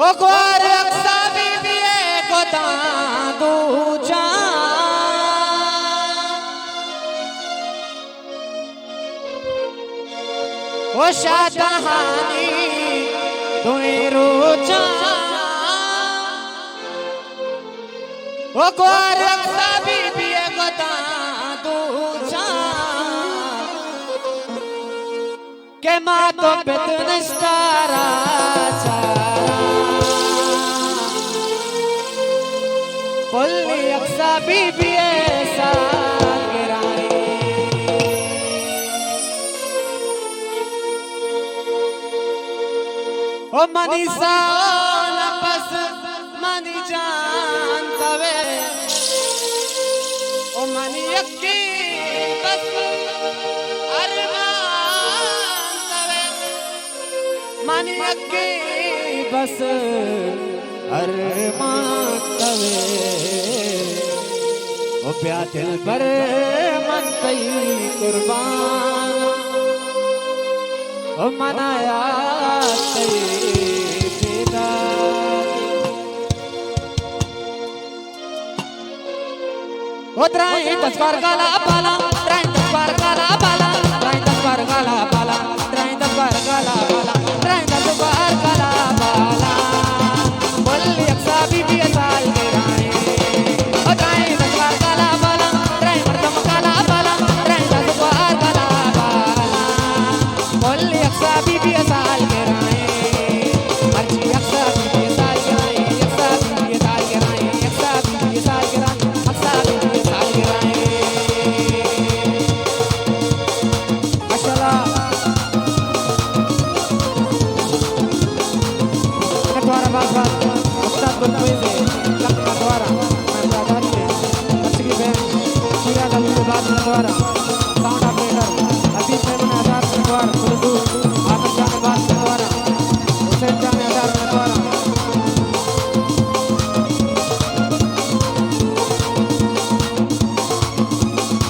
ओ कुआर अक्सा बीबी को दादू जा ओ शादहानी तुम्हें रोजा ओ कुआर अक्सा बीबी को दादू जा के माँ तो बेतनस्तारा बोली अक्सा बीबी ऐसा गिराए ओ मनीषा बस मनी जान तवे ओ मनी यकी बस अरमान तवे मनी यकी बस अरमान तवे ओ प्या दिल पर मन कई कुर्बान ओ मनाया कई बेदा ओ त्राई 10 बार काला बाला त्राई 10 बार काला बाला त्राई 10 बार काला बाला त्राई 10 बार काला बाला त्राई 10 बार काला बाला बोली अक्सा बीबी साल के राए ओ त्राई 10 बार काला बाला त्राई मर्दम काला बाला त्राई 10 बार काला बाला बोली अक्सा बीबी साल के राए मर्जी अक्सा बीबी साल के राए अक्सा बीबी साल के राए अक्सा बीबी साल के राए अक्सा बीबी साल के राए माशाल्लाह कटवारा बात उस्ताद बुलबुल से लखनऊ कटवारा मैं आजादी है अच्छी बहन शीरा गली के बाद कटवारा साउंड ऑपरेटर हबीब मेमन आजाद कटवारा बुलबुल आमिर जान बात कटवारा हुसैन जान आजाद कटवारा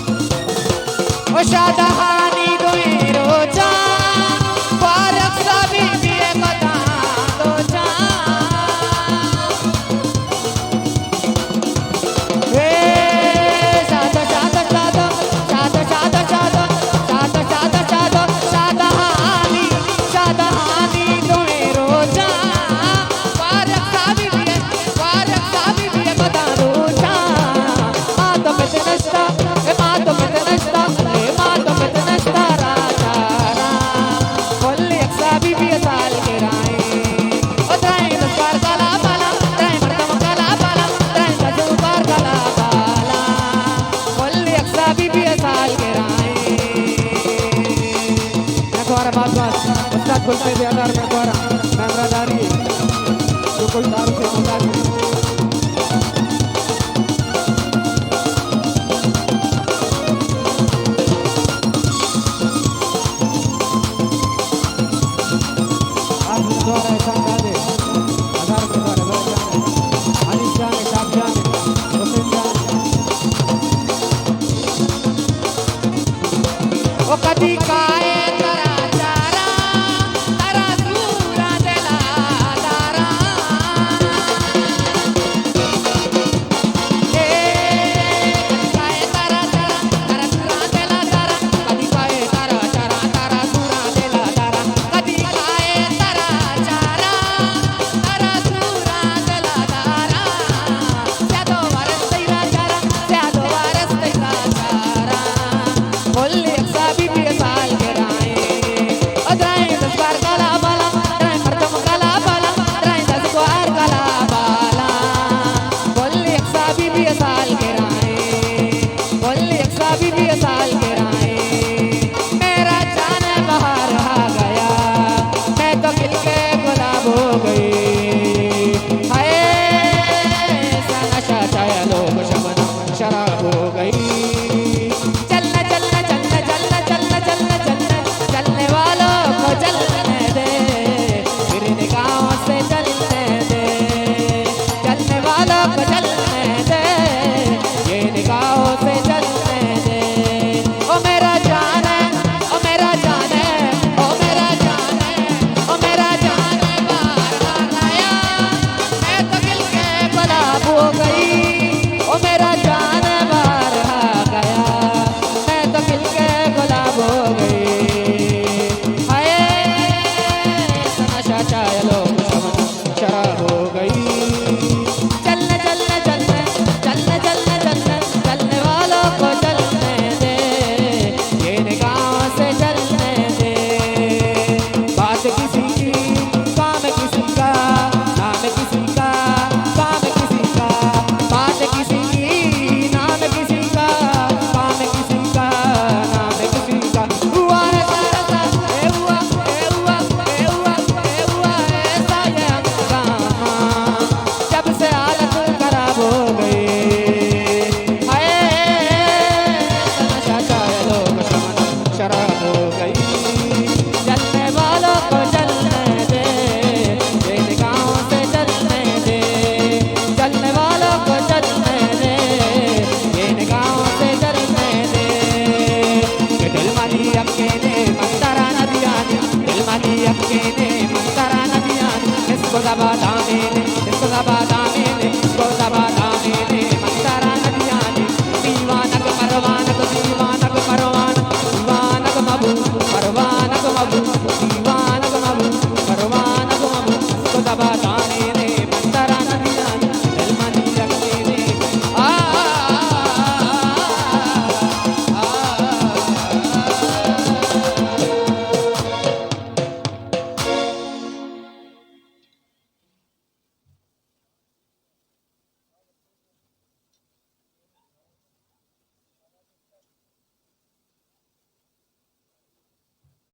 ओ शादहानी दोई रोजा पारक सा बीबी बता दो जा वे शादा शादा शादा शादा शादा शादा शादा शादा शादा शादहानी दोई रोजा पारक सा बीबी बता दो जा माँ तो मैं नस्ता माँ तो मैं नस्ता उस्ताद गुलफे बेदार में द्वारा मेमरादारी जो कोई दारू से मुताज है आप द्वारा ऐसा गाने हजार के द्वारा लोग जाने अली जाने शाब जाने हुसैन जाने ओ कदी का